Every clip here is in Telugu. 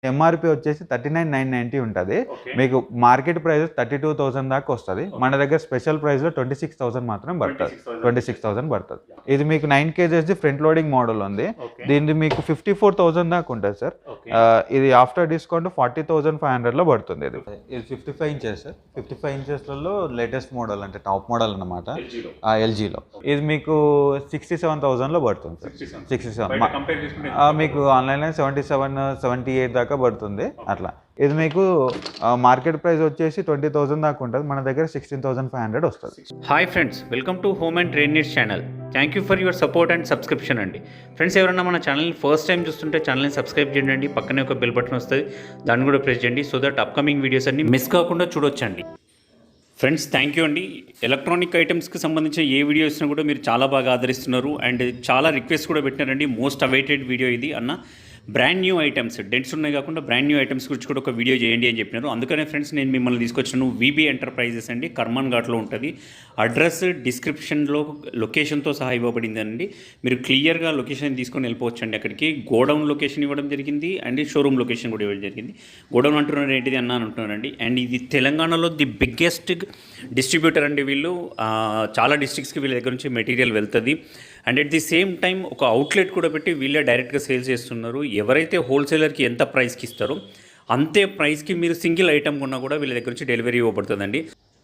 ఎంఆర్పి వచ్చేసి 39,990 ఉంటుంది. మీకు మార్కెట్ ప్రైస్ 32,000 దాకా వస్తుంది. మన దగ్గర స్పెషల్ ప్రైస్లో 26,000 మాత్రం పడుతుంది. 26,000 పడుతుంది. ఇది మీకు 9 kgs ఫ్రంట్ లోడింగ్ మోడల్ ఉంది. దీనికి మీకు 54,000 దాకా ఉంటుంది సార్. ఇది ఆఫ్టర్ డిస్కౌంట్ 40,500లో పడుతుంది. ఇది 55 ఇంచెస్ సార్. 55 ఇంచెస్లలో లేటెస్ట్ మోడల్ అంటే టాప్ మోడల్ అన్నమాట. ఎల్జీలో ఇది మీకు 67,000లో పడుతుంది సార్. 67 మీకు ఆన్లైన్లో 77-78 దాకా పడుతుంది అట్లా. ఇది మీకు మార్కెట్ ప్రైస్ వచ్చేసి 20,000 దాకా ఉంటుంది. మన దగ్గర 16,500 వస్తుంది. Hi friends, welcome to home and trade needs channel. Thank you for your support and subscription అండి. ఫ్రెండ్స్, ఎవరైనా మన ఛానల్ని ఫస్ట్ టైం చూస్తుంటే ఛానల్ని సబ్స్క్రైబ్ చేయండి. పక్కనే ఒక బెల్ బటన్ వస్తుంది, దాన్ని కూడా ప్రెస్ చేయండి. సో దట్ అప్కమింగ్ వీడియోస్ అన్ని మిస్ కాకుండా చూడొచ్చండి. ఫ్రెండ్స్, థ్యాంక్ యూ అండి. ఎలక్ట్రానిక్ ఐటమ్స్కి సంబంధించిన ఏ వీడియోస్ని కూడా మీరు చాలా బాగా ఆదరిస్తున్నారు అండ్ చాలా రిక్వెస్ట్ కూడా పెట్టినారండి. మోస్ట్ అవైటెడ్ వీడియో ఇది అన్న. బ్రాండ్ న్యూ ఐటమ్స్, డెంట్స్ ఉన్నాయి కాకుండా బ్రాండ్ న్యూ ఐటమ్స్ గురించి కూడా ఒక వీడియో చేయండి అని చెప్పినారు. అందుకనే ఫ్రెండ్స్ నేను మిమ్మల్ని తీసుకొచ్చాను. వీబీ ఎంటర్ప్రైజెస్ అండి, కర్మన్ ఘాట్లో ఉంటుంది. అడ్రస్ డిస్క్రిప్షన్లో లొకేషన్తో సహా ఇవ్వబడిందండి. మీరు క్లియర్గా లొకేషన్ తీసుకొని వెళ్ళిపోవచ్చండి. అక్కడికి గోడౌన్ లొకేషన్ ఇవ్వడం జరిగింది అండ్ షోరూమ్ లొకేషన్ కూడా ఇవ్వడం జరిగింది. గోడౌన్ అంటున్నారు ఏంటిది అన్న అని అంటున్నారండి. అండ్ ఇది తెలంగాణలో ది బిగ్గెస్ట్ డిస్ట్రిబ్యూటర్ అండి. వీళ్ళు చాలా డిస్ట్రిక్ట్స్కి వీళ్ళ దగ్గర నుంచి మెటీరియల్ వెళ్తుంది. And at the same time ఒక అవుట్లెట్ కూడా పెట్టి వీళ్ళే డైరెక్ట్గా సేల్స్ చేస్తున్నారు. ఎవరైతే హోల్సేలర్కి ఎంత ప్రైస్కి ఇస్తారో అంతే ప్రైస్కి మీరు సింగిల్ ఐటమ్ కొన్నా కూడా వీళ్ళ దగ్గర నుంచి డెలివరీ ఇవ్వబడుతుందండి.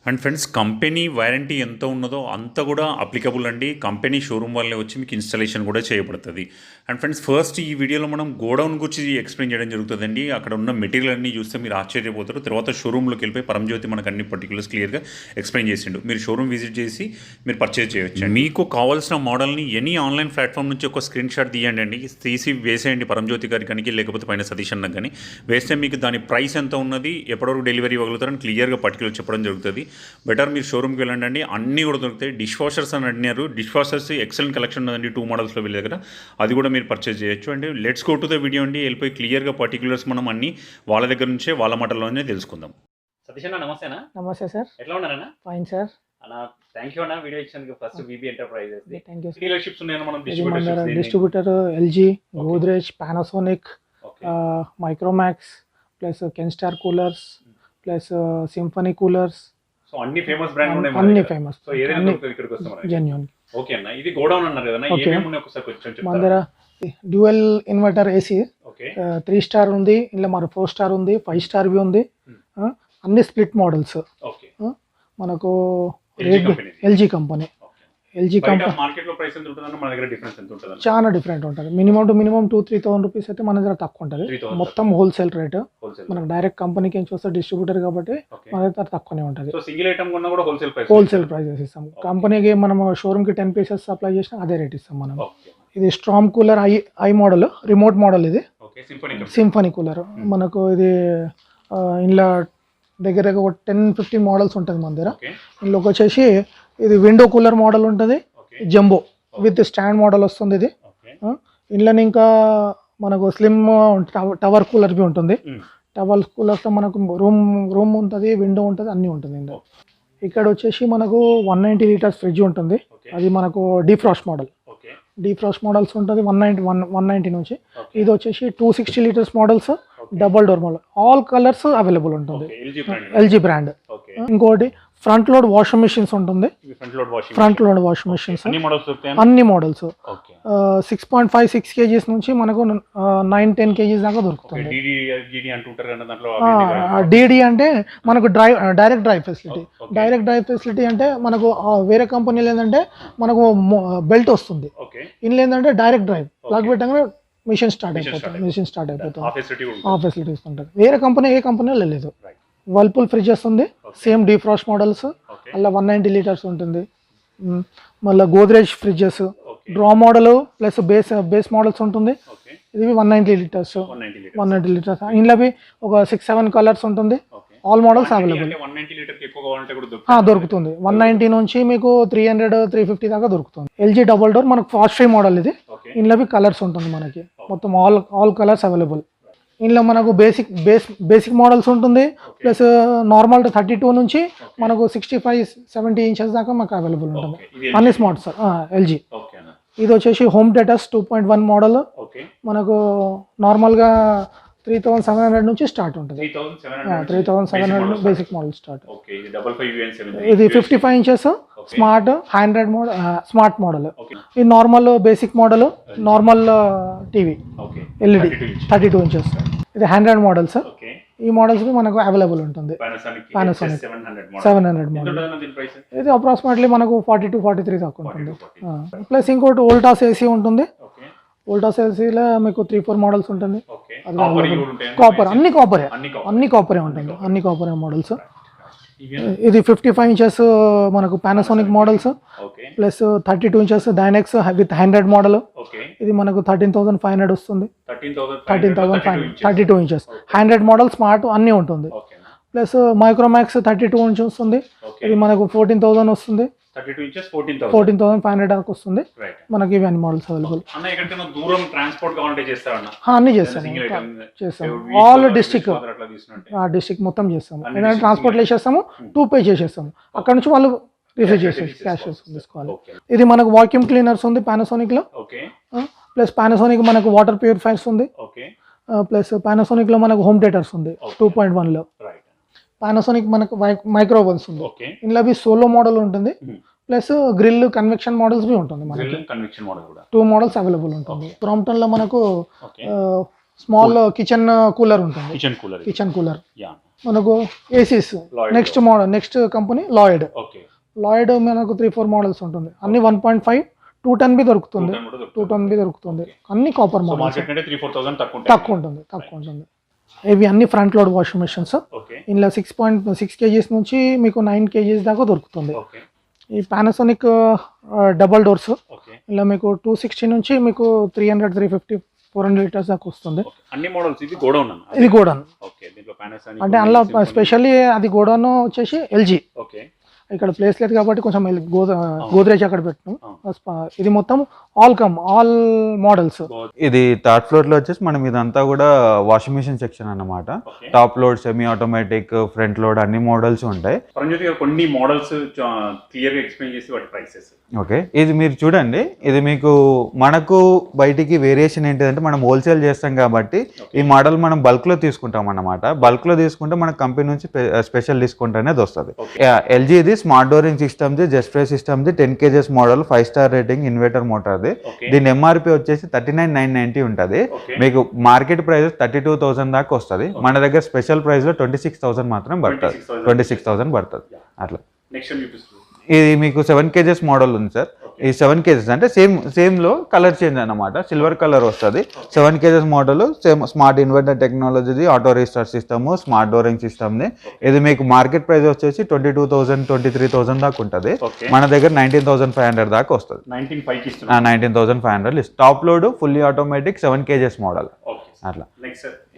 అండ్ ఫ్రెండ్స్, కంపెనీ వారంటీ ఎంత ఉన్నదో అంత కూడా అప్లికబుల్ అండి. కంపెనీ షోరూమ్ వాళ్ళే వచ్చి మీకు ఇన్స్టాలేషన్ కూడా చేయబడుతుంది. అండ్ ఫ్రెండ్స్, ఫస్ట్ ఈ వీడియోలో మనం గోడౌన్ గురించి ఎక్స్ప్లెయిన్ చేయడం జరుగుతుందండి. అక్కడ ఉన్న మెటీరియల్ అన్నీ చూస్తే మీరు ఆశ్చర్యపోతారు. తర్వాత షోరూమ్లోకి వెళ్ళిపోయి పరంజ్యోతి మనకు అన్ని పర్టికులర్స్ క్లియర్గా ఎక్స్ప్లెయిన్ చేసిండు. మీరు షోరూమ్ విజిట్ చేసి మీరు పర్చేజ్ చేయొచ్చు. మీకు కావాల్సిన మోడల్ని ఎనీ ఆన్లైన్ ప్లాట్ఫామ్ నుంచి ఒక స్క్రీన్ షాట్ తీయండి అండి. తీసి వేసేయండి పరంజ్యోతి గారికి కానీ, లేకపోతే పైన సతీష్ అన్నకు కానీ. వేస్తే మీకు దాని ప్రైస్ ఎంత ఉన్నది, ఎప్పటివరకు డెలివరీ ఇవ్వగలుగుతారని క్లియర్గా పర్టికులర్ చెప్పడం జరుగుతుంది. బెటర్ మీరు షోరూమ్కి వెళ్ళండి, అన్నీ కూడా దొరుకుతాయి. డిష్ వాషర్స్ అని అడిగినారు. డిష్ వాషర్స్ ఎక్సలెంట్ కలెక్షన్ ఉందండి 2 మోడల్స్లో వీళ్ళ దగ్గర. అది కూడా మీరు పర్చేజ్ చేయొచ్చు. And let's go to the video అండి. వెళ్ళిపోయి క్లియర్గా పర్టికులర్స్ మనం అన్ని వాళ్ళ దగ్గర నుంచే వాళ్ళ మాటల్లోనే తెలుసుకుందాం. సతీష్ అన్న, నమస్తేనా? నమస్తే సార్. ఎట్లా ఉన్నారన్న? Fine sir. అన్న, థ్యాంక్ యూ అన్న వీడియో ఇచ్చినందుకు. First VB enterprises thank you. Dealerships ఉన్నాయన్న మనం distributor LG, Godrej, Panasonic, Micromax, plus Kenstar coolers, plus symphony coolers. So అన్ని ఫేమస్ బ్రాండ్ ఉన్నాయి. అన్ని ఫేమస్. సో ఏదైనా దొరుకుతుంది ఇక్కడికి వస్తాం మనం. జెన్యూన్. ఓకే అన్న, ఇది గోడౌన్ అన్నారు కదా, ఏమేమి ఉన్నాయి ఒకసారి కొంచెం చెప్తారా? మన దగ్గర డ్యూయల్ ఇన్వర్టర్ ఏసీ 3 స్టార్ ఉంది, ఇలా మరి 4 స్టార్ ఉంది, 5 స్టార్ బి ఉంది. అన్ని స్ప్లిట్ మోడల్స్. మనకు ఎల్జీ కంపెనీ. ఎల్జీ కంపెనీ మార్కెట్లో ప్రైస్ ఎంత ఉంటుందన్న, మన దగ్గర డిఫరెన్స్ ఎంత ఉంటుంది? చాలా డిఫరెంట్ ఉంటుంది. మినిమం టు మినిమం 2,000-3,000 రూపీస్ అయితే మన దగ్గర తక్కువ ఉంటుంది. మొత్తం హోల్సేల్ రేట్. మనకు డైరెక్ట్ కంపెనీకి ఏం చూస్తే డిస్ట్రిబ్యూటర్ కాబట్టి మన దగ్గర తక్కువనే ఉంటుంది. సింగిల్ ఐటమ్ కొన్నా కూడా హోల్సేల్ ప్రైజెస్ ఇస్తాం. కంపెనీకి మనం షోరూమ్కి 10 పీసెస్ సప్లై చేసినా అదే రేట్ ఇస్తాం మనం. ఇది storm cooler I model, remote model. ఇది సింఫనీ కూలర్. మనకు ఇది ఇంట్లో దగ్గర 10-15 మోడల్స్ ఉంటుంది మన దగ్గర. ఇందులోకి వచ్చేసి ఇది విండో కూలర్ మోడల్ ఉంటుంది, జంబో విత్ స్టాండ్ మోడల్ వస్తుంది. ఇది ఇంట్లో ఇంకా మనకు స్లిమ్ టవర్ కూలర్ బి ఉంటుంది. టవర్ కూలర్స్లో మనకు రూమ్ ఉంటుంది, విండో ఉంటుంది, అన్నీ ఉంటుంది ఇందులో. ఇక్కడ వచ్చేసి మనకు 190 లీటర్స్ ఫ్రిడ్జ్ ఉంటుంది. అది మనకు డీఫ్రాస్ట్ మోడల్. డీఫ్రాస్ట్ మోడల్స్ ఉంటుంది 190 నుంచి. ఇది వచ్చేసి 260 litres models, double door model. All colours available ఉంటుంది, ఎల్జీ బ్రాండ్. ఇంకోటి ఫ్రంట్ లోడ్ వాషింగ్ మెషిన్స్ ఉంటుంది. ఫ్రంట్ లోడ్ వాషింగ్ మెషిన్స్ అన్ని మోడల్స్ 6.5-6 kgs నుంచి మనకు 9-10 kgs దాకా దొరుకుతుంది. డీడీ అంటే మనకు direct drive facility. Direct drive facility అంటే మనకు వేరే కంపెనీలు ఏంటంటే మనకు బెల్ట్ వస్తుంది. ఇందులో ఏంటంటే డైరెక్ట్ డ్రైవ్ ప్లగ్ పెట్టగానే మిషన్ స్టార్ట్ అయిపోతుంది. ఆ ఫెసిలిటీస్ ఉంటుంది. వేరే కంపెనీ ఏ కంపెనీలో లేదు. వర్ల్పూల్ ఫ్రిడ్జెస్ ఉంది, సేమ్ డీఫ్రాస్ట్ మోడల్స్. అలా 190 లీటర్స్ ఉంటుంది. మళ్ళీ Godrej fridges draw model plus base models ఉంటుంది. ఇది 190 లీటర్స్. 190 లీటర్స్. ఇందులో ఒక 6-7 కలర్స్ ఉంటుంది. ఆల్ మోడల్స్ అవైలబుల్ దొరుకుతుంది. 190 నుంచి మీకు 300-350 దాకా దొరుకుతుంది. ఎల్జీ డబుల్ డోర్ మనకు ఫాస్ట్ ఫ్రీ మోడల్. ఇది ఇందులో కలర్స్ ఉంటుంది మనకి. మొత్తం ఆల్ కలర్స్ అవైలబుల్. ఇందులో మనకు బేసిక్ మోడల్స్ ఉంటుంది, ప్లస్ నార్మల్ 32 నుంచి మనకు 65-70 ఇంచెస్ దాకా మాకు అవైలబుల్ ఉంటుంది. అన్ని స్మార్ట్ సార్ ఎల్జీ. ఇది వచ్చేసి హోమ్ థియేటర్స్ 2.1 మోడల్. మనకు నార్మల్గా 3700 నుంచి స్టార్ట్ ఉంటుంది. 3700 బేసిక్ మోడల్ స్టార్ట్. ఓకే, ఇది 55 ఇది 55 inches smart 100 model, smart model. ఇది normal basic model, normal TV LED 32 inches. ఇది 100 మోడల్ సార్. ఈ మోడల్స్ మనకు అవైలబుల్ ఉంటుంది. Panasonic 700 model. ఇది అప్రాక్సిమేట్లీ మనకు 42-43 దాకా ఉంటుంది. ప్లస్ ఇంకోటి వోల్టాస్ ఏసీ ఉంటుంది. వోల్టాస్ ఏసీలో మీకు 3-4 మోడల్స్ ఉంటుంది. కాపర్, అన్ని కాపరే ఉంటుంది, అన్ని కాపరే మోడల్స్. ఇది 55 ఇంచెస్ మనకు Panasonic models, plus 32 inches Dynex with 100 model. ఇది మనకు 13,500 వస్తుంది. 13,500 32 ఇంచెస్ 100 మోడల్ స్మార్ట్ అన్నీ ఉంటుంది. ప్లస్ మైక్రోమాక్స్ 32 ఇంచెస్ వస్తుంది. ఇది మనకు 14,000 వస్తుంది. 14,500 దాకా వస్తుంది మనకి. ఇవి అన్ని మోడల్స్ అవైలబుల్. అన్ని చేస్తాము ఆల్ డిస్ట్రిక్ట్ మొత్తం చేస్తాము. ఏదైనా ట్రాన్స్పోర్ట్లో చేసేస్తాము, 2 పే చేసేస్తాము. అక్కడ నుంచి వాళ్ళు రిసీవ్ చేసేసి క్యాష్ తీసుకోవాలి. ఇది మనకు వాక్యూమ్ క్లీనర్స్ ఉంది పానాసోనిక్ లో. ప్లస్ పానాసోనిక్ మనకు వాటర్ ప్యూరిఫైర్స్ ఉంది. ప్లస్ పానాసోనిక్ లో మనకు హోమ్ థియేటర్స్ ఉంది 2.1 లో. పానాసోనిక్ మనకు మైక్రో ఓవెన్స్ ఉంది. ఇందులో అవి సోలో మోడల్ ఉంటుంది. ప్లస్ గ్రిల్ కన్వెక్షన్ మోడల్స్ బి ఉంటుంది మనకి. 2 మోడల్స్ అవైలబుల్ ఉంటుంది. క్రాంప్టన్ లో మనకు స్మాల్ కిచెన్ కూలర్ ఉంటుంది. కిచెన్ కూలర్ మనకు ఏసీస్ నెక్స్ట్ కంపెనీ లాయిడ్ మనకు 3-4 మోడల్స్ ఉంటుంది. అన్ని 1.5 210 బి దొరుకుతుంది. 210 బి దొరుకుతుంది. అన్ని కాపర్ మోడల్స్. తక్కువ ఉంటుంది. ఇవి అన్ని ఫ్రంట్ లోడ్ వాషింగ్ మెషిన్స్. ఇందులో 6.6 kgs నుంచి మీకు 9 kgs దాకా దొరుకుతుంది. ఈ పానాసోనిక్ డబల్ డోర్స్ ఇలా మీకు 260 నుంచి మీకు 300, 350, 400 లీటర్స్ దాకా వస్తుంది. ఇది గోడౌన్ అంటే అందులో స్పెషల్లీ అది గోడౌన్ వచ్చేసి ఎల్జీ. ఇక్కడ ప్లేస్ లేదు కాబట్టి కొంచెం గోద్రేజ్ అక్కడ పెట్టినాం. ఇది మొత్తం ఆల్ మోడల్స్. ఇది థర్డ్ ఫ్లోర్ లో వచ్చేసి మనం ఇదంతా కూడా వాషింగ్ మిషన్ సెక్షన్ అన్నమాట. Top load, semi automatic, front load అన్ని మోడల్స్ ఉంటాయి. కొన్ని మోడల్స్ క్లియర్ గా ఎక్స్ప్లెయిన్ చేసి వాటి ప్రైసెస్. ఓకే, ఇది మీరు చూడండి. ఇది మీకు మనకు బయటికి వేరియేషన్ ఏంటిదంటే మనం హోల్సేల్ చేస్తాం కాబట్టి ఈ మోడల్ మనం బల్క్ లో తీసుకుంటాం అన్నమాట. బల్క్ లో తీసుకుంటే మన కంపెనీ నుంచి స్పెషల్ డిస్కౌంట్ అనేది వస్తుంది. ఎల్జీ ఇది స్మార్ట్ డోరింగ్ సిస్టమ్ ది, జస్ట్ ఫ్రై సిస్టమ్ ది, 10 kgs model, 5 star rating inverter motor ది. దీని ఎంఆర్పి వచ్చేసి 39,990 ఉంటుంది. మీకు మార్కెట్ ప్రైస్ 32,000 దాకా వస్తుంది. మన దగ్గర స్పెషల్ ప్రైస్ లో 26,000 మాత్రం పడుతుంది. 26,000 పడుతుంది అట్లా. ఇది మీకు 7 kgs మోడల్ ఉంది సార్. ఈ 7 kgs అంటే సేమ్ లో కలర్ చేంజ్ అన్నమాట. సిల్వర్ కలర్ వస్తుంది. 7 kgs model, same smart inverter టెక్నాలజీది, ఆటో రీస్టార్ట్ సిస్టమ్, స్మార్ట్ డోరింగ్ సిస్టమ్ ది. ఇది మీకు మార్కెట్ ప్రైస్ వచ్చేసి 22,000, 23,000 దాకా ఉంటుంది. మన దగ్గర 19,500 దాకా వస్తుంది. 19,500 top load, fully automatic, 7 kgs model అట్లా.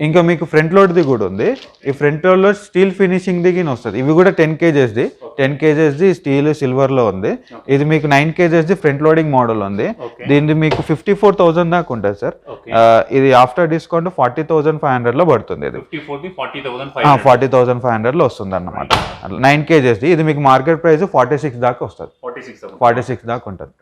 ఇంకా మీకు ఫ్రంట్ లోడ్ ది కూడా ఉంది. ఈ ఫ్రంట్ లోడ్ లో స్టీల్ ఫినిషింగ్ దిగి వస్తుంది. ఇవి కూడా 10 kgs the. 10 kgs the steel silver లో ఉంది. ఇది మీకు 9 kgs the front loading model ఉంది. దీనిది మీకు 54,000 దాకా ఉంటుంది సార్. ఇది ఆఫ్టర్ డిస్కౌంట్ 40,500 లో పడుతుంది. ఇది 40,500 లో వస్తుంది అన్నమాట. 9 kgs ది. ఇది మీకు మార్కెట్ ప్రైస్ 46 దాకా వస్తుంది. 46 దాకా ఉంటుంది.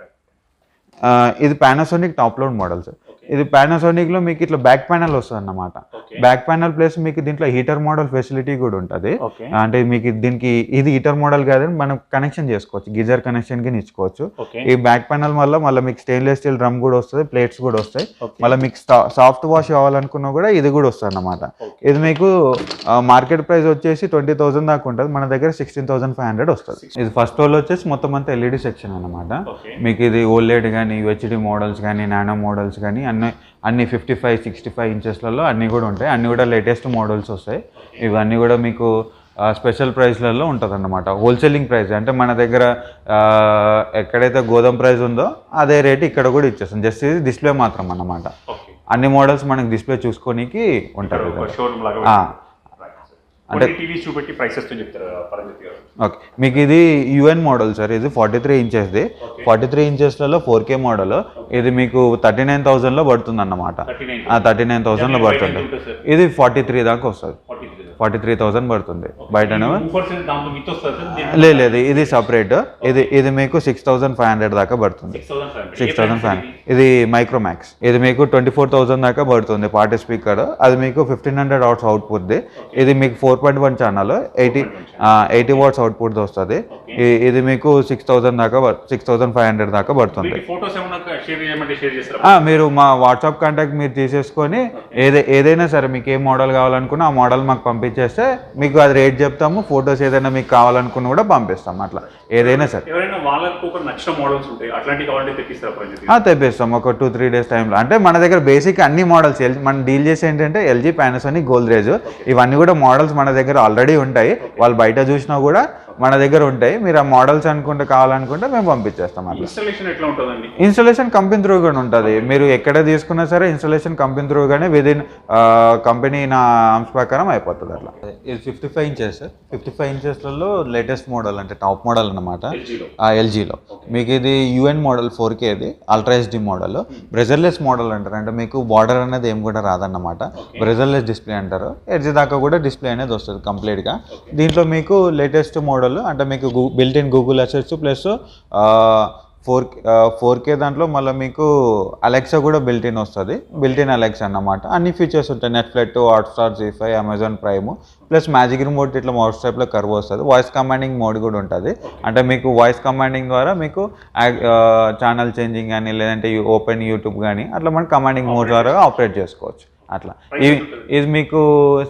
ఇది Panasonic top load model sir. ఇది పానాసోనిక్ లో మీకు ఇట్లా బ్యాక్ ప్యానల్ వస్తుంది అన్నమాట. బ్యాక్ ప్యానల్ ప్లస్ మీకు దీంట్లో హీటర్ మోడల్ ఫెసిలిటీ కూడా ఉంటుంది. అంటే మీకు దీనికి ఇది హీటర్ మోడల్ కాదని మనం కనెక్షన్ చేసుకోవచ్చు, గీజర్ కనెక్షన్ కి ఇచ్చుకోవచ్చు. ఈ బ్యాక్ ప్యానల్ వల్ల మళ్ళీ మీకు స్టెయిన్లెస్ స్టీల్ డ్రమ్ కూడా వస్తుంది, ప్లేట్స్ కూడా వస్తాయి. మళ్ళీ మీకు సాఫ్ట్ వాష్ కావాలనుకున్నా కూడా ఇది కూడా వస్తుంది అన్నమాట. ఇది మీకు మార్కెట్ ప్రైస్ వచ్చేసి 20,000 దాకా ఉంటుంది. మన దగ్గర 16,500 వస్తుంది. ఇది ఫస్ట్ రోల్ వచ్చేసి మొత్తం అంతా ఎల్ఈడి సెక్షన్ అన్నమాట. మీకు ఇది ఓల్ఎడ్ కానీ, యూహెచ్డి మోడల్స్ కానీ, నానో మోడల్స్ కానీ అన్ని 55, 65 ఇంచెస్లలో అన్నీ కూడా ఉంటాయి. అన్నీ కూడా లేటెస్ట్ మోడల్స్ వస్తాయి. ఇవన్నీ కూడా మీకు స్పెషల్ ప్రైస్లలో ఉంటుంది అన్నమాట. హోల్సేలింగ్ ప్రైస్ అంటే మన దగ్గర ఎక్కడైతే గోదాం ప్రైస్ ఉందో అదే రేట్ ఇక్కడ కూడా ఇచ్చేస్తాం. జస్ట్ ఇది డిస్ప్లే మాత్రం అన్నమాట. అన్ని మోడల్స్ మనకి డిస్ప్లే చూసుకోనికి ఉంటుంది. అంటే టీవీస్ చూపెట్టి ప్రైసెస్ తో చెప్తారు పరంజిత్ గారు. ఓకే, మీకు ఇది యుఎన్ మోడల్ సార్. ఇది 43 ఇంచెస్ది. 43 ఇంచెస్లలో 4K మోడల్. ఇది మీకు 39,000 లో పడుతుంది అన్నమాట. 39,000 లో పడుతుంది. ఇది 43 దాకా వస్తుంది. 43,000 పడుతుంది. బయటనేమో దాంతో విత్ వస్తుంది లేదు ఇది సపరేట్. ఇది మీకు 6,500 దాకా పడుతుంది. 6,500 ఇది మైక్రోమాక్స్. ఇది మీకు 24,000 దాకా పడుతుంది పార్టీ స్పీకర్. అది మీకు 1500 వాట్స్ అవుట్పుట్. ఇది మీకు 4.1 ఛానల్ 80 వాట్స్ అవుట్పుట్ వస్తుంది. ఇది మీకు 6,000 దాకా 6,500 దాకా పడుతుంది. ఫోటోస్ ఏమన్నా షేర్ చేయమంటే షేర్ చేస్తారా? మీరు మా వాట్సాప్ కాంటాక్ట్ మీరు తీసేసుకొని ఏదైనా సరే మీకు ఏ మోడల్ కావాలనుకున్నా ఆ మోడల్ మాకు పంపించేస్తే మీకు అది రేట్ చెప్తాము. ఫొటోస్ ఏదైనా మీకు కావాలనుకున్నా కూడా పంపిస్తాం. అట్లా ఏదైనా సరే ఎవరైనా వాళ్ళకు ఒక నచ్చిన మోడల్స్ ఉంటాయి అట్లాంటివి కావాలంటే తెప్పిస్తారా? తెప్పిస్తాం ఒక 2-3 డేస్ టైంలో. అంటే మన దగ్గర బేసిక్ అన్ని మోడల్స్ మనం డీల్ చేసి ఏంటంటే ఎల్జీ, పానాసోనిక్, గోద్రేజ్ ఇవన్నీ కూడా మోడల్స్ మన దగ్గర ఆల్రెడీ ఉంటాయి. వాళ్ళు బయట చూసినా కూడా మన దగ్గర ఉంటాయి. మీరు ఆ మోడల్స్ అనుకుంటే కావాలనుకుంటే మేము పంపించేస్తాం. అట్లా ఇన్స్టాలేషన్ కంపెనీ త్రూ కూడా ఉంటుంది. మీరు ఎక్కడ తీసుకున్నా సరే ఇన్స్టాలేషన్ కంపెనీ త్రూ గానే విదిన్ కంపెనీ నా ఆర్మ్స్ ప్రకారం అయిపోతుంది. అట్లా ఇది 55 ఇంచెస్. 55 ఇంచెస్లలో లేటెస్ట్ మోడల్ అంటే టాప్ మోడల్ అన్నమాట ఎల్జీలో. మీకు ఇది యూఎన్ మోడల్ 4K. ఇది అల్ట్రా హెచ్డి మోడల్. బ్రెజర్లెస్ మోడల్ అంటారు. అంటే మీకు బార్డర్ అనేది ఏం కూడా రాదన్నమాట. బ్రెజర్లెస్ డిస్ప్లే అంటారు. ఎడ్జ్ దాకా కూడా డిస్ప్లే అనేది వస్తుంది కంప్లీట్గా. దీంట్లో మీకు లేటెస్ట్ మోడల్ అంటే మీకు built in Google assistant plus 4K దాంట్లో మళ్ళీ మీకు అలెక్సా కూడా బిల్ట్ ఇన్ వస్తుంది. బిల్ట్ ఇన్ అలెక్సా అన్నమాట. అన్ని ఫీచర్స్ ఉంటాయి. నెట్ఫ్లిక్స్, హాట్స్టార్, జీ5, Amazon Prime plus magic remote ఇట్లా మౌస్ టైప్లో కర్వ్ వస్తుంది. వాయిస్ కమాండింగ్ మోడ్ కూడా ఉంటుంది. అంటే మీకు వాయిస్ కమాండింగ్ ద్వారా మీకు ఛానల్ చేంజింగ్ కానీ లేదంటే ఓపెన్ యూట్యూబ్ కానీ అట్లా మనం కమాండింగ్ మోడ్ ద్వారా ఆపరేట్ చేసుకోవచ్చు. అట్లా ఇది మీకు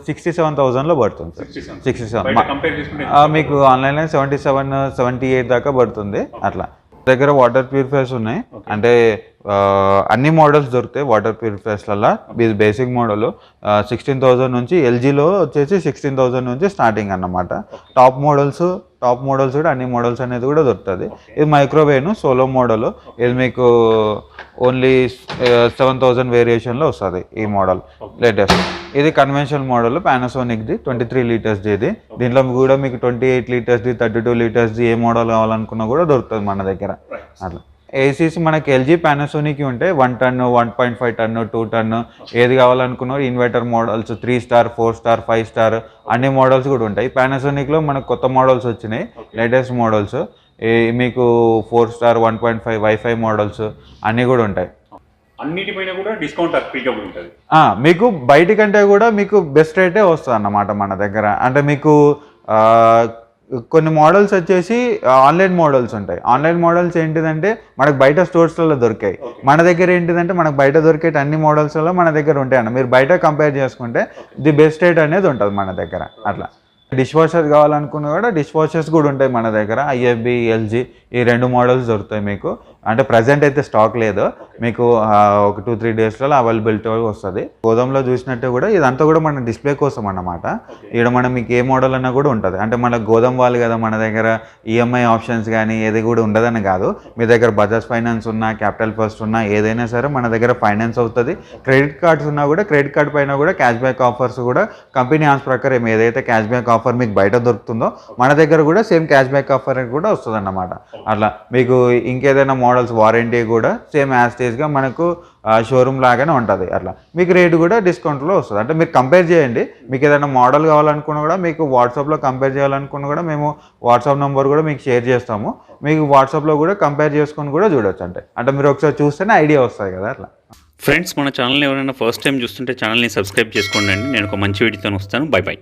67,000లో పడుతుంది. 67 మీకు ఆన్లైన్లో 77-78 దాకా పడుతుంది. అట్లా దగ్గర వాటర్ ప్యూరిఫైర్స్ ఉన్నాయి. అంటే అన్ని మోడల్స్ దొరుకుతాయి వాటర్ ప్యూరిఫైర్స్లలో. ఇది బేసిక్ మోడల్ 16,000 నుంచి, ఎల్జీలో వచ్చేసి 16,000 నుంచి స్టార్టింగ్ అన్నమాట. టాప్ మోడల్స్ కూడా అన్ని మోడల్స్ అనేది కూడా దొరుకుతుంది. ఇది మైక్రోవేవ్ సోలో మోడల్. ఇది మీకు ఓన్లీ 7,000 వేరియేషన్లో వస్తుంది ఈ మోడల్ లేటెస్ట్. ఇది కన్వెన్షనల్ మోడల్ పానాసోనిక్ది 23 లీటర్స్ది. ఇది దీంట్లో కూడా మీకు 28 లీటర్స్ది, 32 లీటర్స్ది ఏ మోడల్ కావాలనుకున్నా కూడా దొరుకుతుంది మన దగ్గర. అట్లా ఏసీసీ మనకి ఎల్జీ, పానాసోనిక్ ఉంటాయి. 1 టన్, 1.5 టన్, 2 టన్ ఏది కావాలనుకున్నారు. Inverter models 3 star, 4 star, 5 star అన్ని మోడల్స్ కూడా ఉంటాయి. పానాసోనిక్లో మనకు కొత్త మోడల్స్ వచ్చినాయి, లేటెస్ట్ మోడల్స్. మీకు 4 స్టార్, 1.5 వైఫై మోడల్స్ అన్నీ కూడా ఉంటాయి. అన్నిటిపైన కూడా డిస్కౌంట్ అప్లికబుల్ ఉంటుంది. మీకు బయట కంటే కూడా మీకు బెస్ట్ రేటే వస్తుంది అన్నమాట మన దగ్గర. అంటే మీకు కొన్ని మోడల్స్ వచ్చేసి ఆన్లైన్ మోడల్స్ ఉంటాయి. ఆన్లైన్ మోడల్స్ ఏంటిదంటే మనకు బయట స్టోర్స్లలో దొరికాయి. మన దగ్గర ఏంటిదంటే మనకు బయట దొరికే అన్ని మోడల్స్లో మన దగ్గర ఉంటాయి అన్న. మీరు బయట కంపేర్ చేసుకుంటే ది బెస్ట్ రేట్ అనేది ఉంటుంది మన దగ్గర. అట్లా డిష్ వాషర్స్ కావాలనుకున్నా కూడా డిష్ వాషర్స్ కూడా ఉంటాయి మన దగ్గర. ఐఎఫ్బి, ఎల్జీ ఈ 2 మోడల్స్ దొరుకుతాయి మీకు. అంటే ప్రజెంట్ అయితే స్టాక్ లేదు. మీకు ఒక 2-3 డేస్లలో అవైలబిలిటీ వస్తుంది. గోదాంలో చూసినట్టు కూడా ఇదంతా కూడా మన డిస్ప్లే కోసం అన్నమాట. ఇక్కడ మనం మీకు ఏ మోడల్ అన్నా కూడా ఉంటుంది. అంటే మన గోదాం వాళ్ళు కదా, మన దగ్గర ఈఎంఐ ఆప్షన్స్ కానీ ఏది కూడా ఉండదని కాదు. మీ దగ్గర బజాజ్ ఫైనాన్స్ ఉన్నా, క్యాపిటల్ ఫస్ట్ ఉన్నా ఏదైనా సరే మన దగ్గర ఫైనాన్స్ అవుతుంది. క్రెడిట్ కార్డ్స్ ఉన్నా కూడా క్రెడిట్ కార్డ్ పైన కూడా క్యాష్ బ్యాక్ ఆఫర్స్ కూడా కంపెనీ ఆన్స్ ప్రకారం ఏదైతే క్యాష్ బ్యాక్ ఆఫర్ మీకు బయట దొరుకుతుందో మన దగ్గర కూడా సేమ్ క్యాష్ బ్యాక్ ఆఫర్ కూడా వస్తుంది అన్నమాట. అట్లా మీకు ఇంకేదైనా మోడల్స్ వారంటీ కూడా సేమ్ యాస్టేజ్గా మనకు షోరూమ్ లాగానే ఉంటుంది. అట్లా మీకు రేటు కూడా డిస్కౌంట్లో వస్తుంది. అంటే మీరు కంపేర్ చేయండి. మీకు ఏదైనా మోడల్ కావాలనుకున్నా కూడా మీకు వాట్సాప్లో కంపేర్ చేయాలనుకున్నా కూడా మేము వాట్సాప్ నెంబర్ కూడా మీకు షేర్ చేస్తాము. మీకు వాట్సాప్లో కూడా కంపేర్ చేసుకొని కూడా చూడొచ్చు. అంటే మీరు ఒకసారి చూస్తేనే ఐడియా వస్తుంది కదా. అట్లా ఫ్రెండ్స్, మన ఛానల్ని ఎవరైనా ఫస్ట్ టైం చూస్తుంటే ఛానల్ని సబ్స్క్రైబ్ చేసుకోండి. నేను ఒక మంచి వీడియోతో వస్తాను. By by.